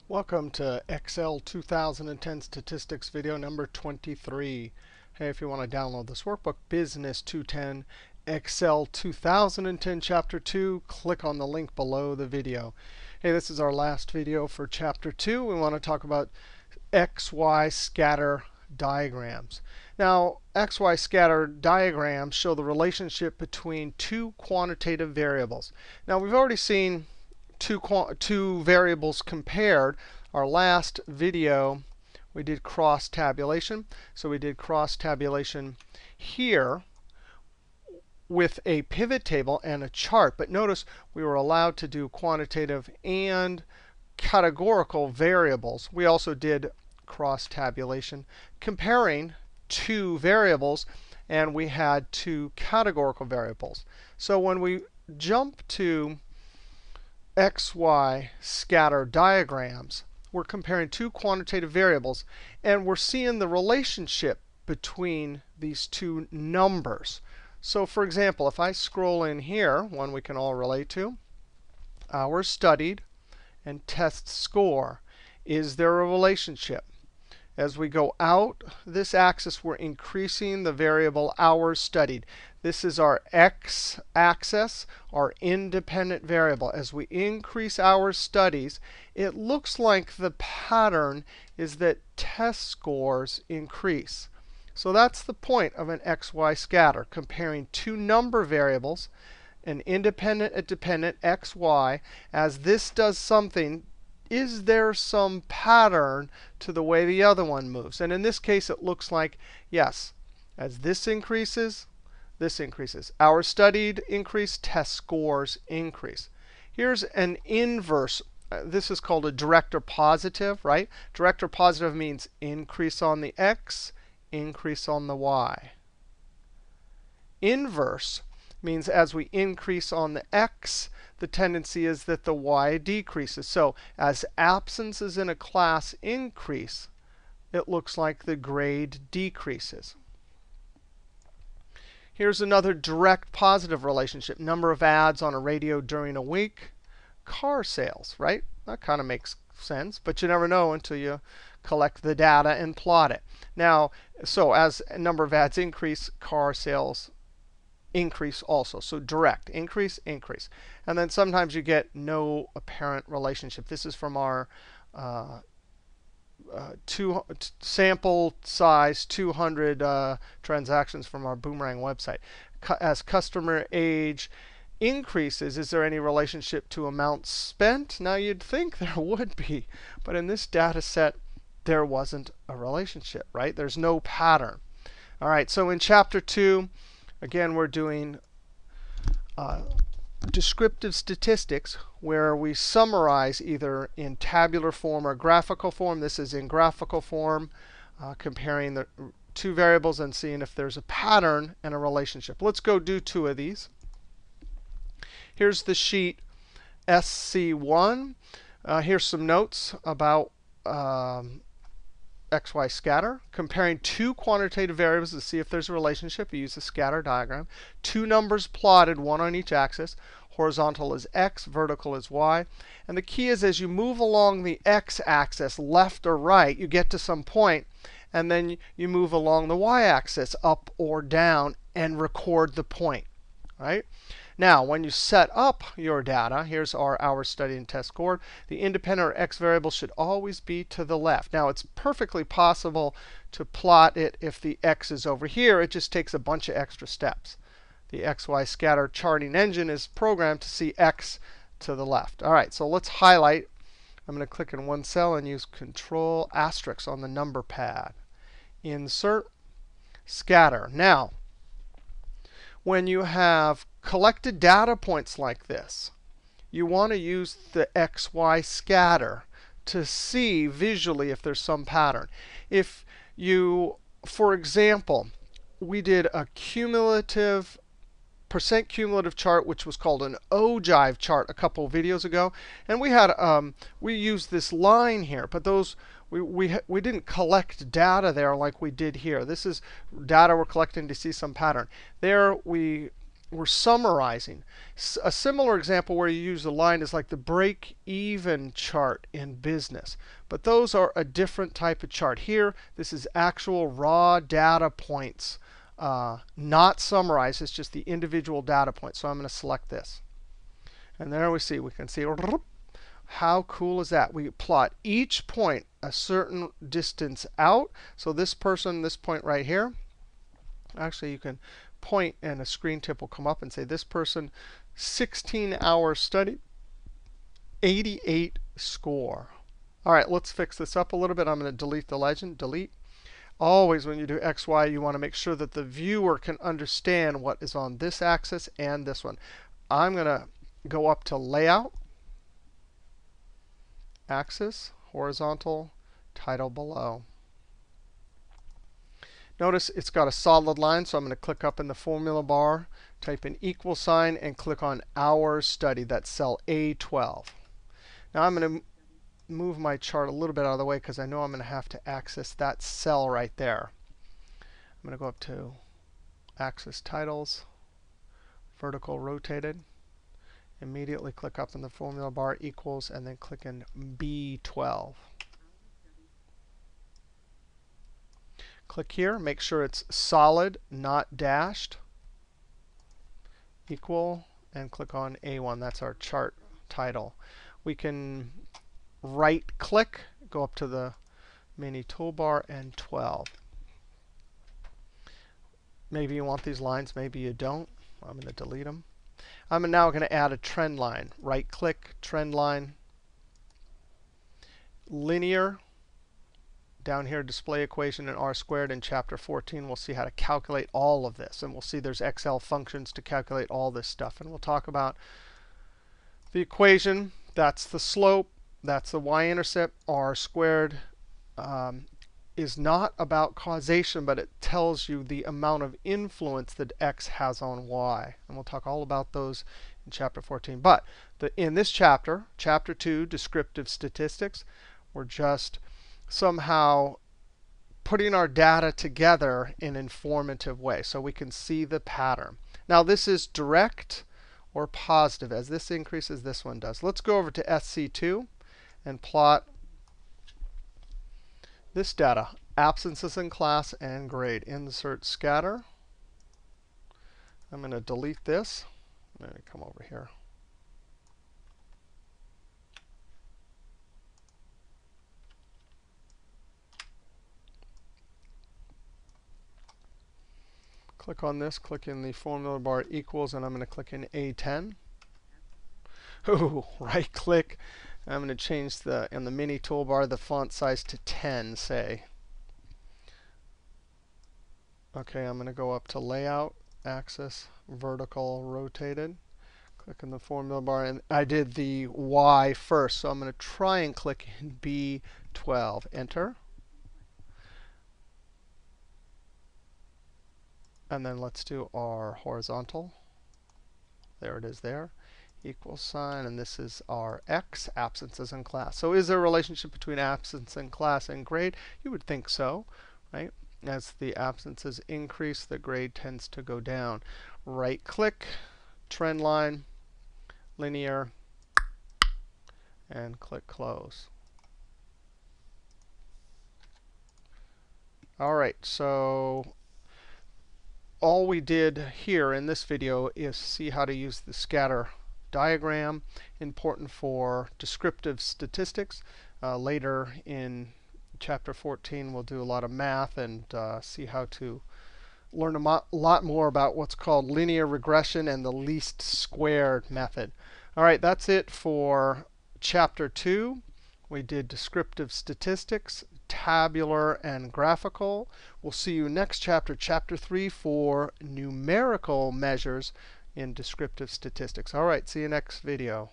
Welcome to Excel 2010 Statistics video number 23. Hey, if you want to download this workbook, Business 210, Excel 2010 Chapter 2, click on the link below the video. Hey, this is our last video for Chapter 2. We want to talk about XY scatter diagrams. Now, XY scatter diagrams show the relationship between two quantitative variables. Now, we've already seen two variables compared. Our last video, we did cross tabulation. So we did cross tabulation here with a pivot table and a chart. But notice we were allowed to do quantitative and categorical variables. We also did cross tabulation comparing two variables, and we had two categorical variables. So when we jump to XY scatter diagrams, we're comparing two quantitative variables, and we're seeing the relationship between these two numbers. So for example, if I scroll in here, one we can all relate to, hours studied and test score. Is there a relationship? As we go out this axis, we're increasing the variable hours studied. This is our x-axis, our independent variable. As we increase hours studies, it looks like the pattern is that test scores increase. So that's the point of an XY scatter, comparing two number variables, an independent and dependent xy. As this does something, is there some pattern to the way the other one moves? And in this case, it looks like, yes, as this increases, this increases. Hours studied increase, test scores increase. Here's an inverse. This is called a direct or positive, right? Direct or positive means increase on the x, increase on the y. Inverse means as we increase on the x, the tendency is that the y decreases. So as absences in a class increase, it looks like the grade decreases. Here's another direct positive relationship. Number of ads on a radio during a week. Car sales, right? That kind of makes sense. But you never know until you collect the data and plot it. Now, so as a number of ads increase, car sales increase also. So direct, increase, increase. And then sometimes you get no apparent relationship. This is from our sample size 200 transactions from our Boomerang website. As customer age increases, is there any relationship to amount spent? Now, you'd think there would be. But in this data set, there wasn't a relationship, right? There's no pattern. All right, so in Chapter 2, again, we're doing descriptive statistics, where we summarize either in tabular form or graphical form. This is in graphical form, comparing the two variables and seeing if there's a pattern and a relationship. Let's go do two of these. Here's the sheet SC1. Here's some notes about XY scatter, comparing two quantitative variables to see if there's a relationship. You use the scatter diagram. Two numbers plotted, one on each axis. Horizontal is x, vertical is y. And the key is as you move along the x-axis, left or right, you get to some point, and then you move along the y-axis, up or down, and record the point. Right? Now, when you set up your data, here's our hours studied and test score. The independent or x variable should always be to the left. Now, it's perfectly possible to plot it if the x is over here. It just takes a bunch of extra steps. The XY scatter charting engine is programmed to see x to the left. All right, so let's highlight. I'm going to click in one cell and use Control asterisk on the number pad. Insert, scatter. Now, when you have collected data points like this, you want to use the XY scatter to see visually if there's some pattern. If you, for example, we did a percent cumulative chart, which was called an ogive chart a couple of videos ago, and we used this line here, but those we didn't collect data there like we did here. This is data we're collecting to see some pattern. There we we're summarizing. A similar example where you use a line is like the break-even chart in business. But those are a different type of chart. Here, this is actual raw data points, not summarized. It's just the individual data points. So I'm going to select this. And there we can see how cool is that? We plot each point a certain distance out. So this person, this point right here, actually you can point and a screen tip will come up and say this person, 16-hour study, 88 score. All right, let's fix this up a little bit. I'm going to delete the legend. Delete. Always when you do X, Y, you want to make sure that the viewer can understand what is on this axis and this one. I'm going to go up to Layout, Axis, Horizontal, Title below. Notice it's got a solid line, so I'm going to click up in the formula bar, type in equal sign, and click on Hours Study. That's cell A12. Now I'm going to move my chart a little bit out of the way because I know I'm going to have to access that cell right there. I'm going to go up to Axis Titles, Vertical Rotated. Immediately click up in the formula bar, Equals, and then click in B12. Click here. Make sure it's solid, not dashed. Equal, and click on A1. That's our chart title. We can right-click, go up to the mini toolbar, and 12. Maybe you want these lines, maybe you don't. I'm going to delete them. I'm now going to add a trend line. Right-click, trend line, linear. Down here, display equation in R squared. In Chapter 14, we'll see how to calculate all of this. And we'll see there's Excel functions to calculate all this stuff. And we'll talk about the equation. That's the slope. That's the y-intercept. R squared is not about causation, but it tells you the amount of influence that x has on y. And we'll talk all about those in Chapter 14. But in this chapter, Chapter 2, Descriptive Statistics, we're just somehow putting our data together in an informative way so we can see the pattern. Now, this is direct or positive. As this increases, this one does. Let's go over to SC2 and plot this data, absences in class and grade. Insert scatter. I'm going to delete this. I'm going to come over here. Click on this, click in the formula bar Equals, and I'm going to click in A10. Ooh, right click. I'm going to change in the mini toolbar the font size to 10, say. OK, I'm going to go up to Layout, Axis, Vertical, Rotated. Click in the formula bar. And I did the Y first, so I'm going to try and click in B12. Enter. And then let's do our horizontal. There it is there. Equal sign. And this is our x, absences in class. So is there a relationship between absence in class and grade? You would think so, right? As the absences increase, the grade tends to go down. Right click, trend line, linear, and click close. All right, so all we did here in this video is see how to use the scatter diagram, important for descriptive statistics. Later in Chapter 14, we'll do a lot of math and see how to learn a lot more about what's called linear regression and the least squared method. All right, that's it for Chapter 2. We did descriptive statistics, tabular, and graphical. We'll see you next chapter, Chapter 3, for numerical measures in descriptive statistics. All right, see you next video.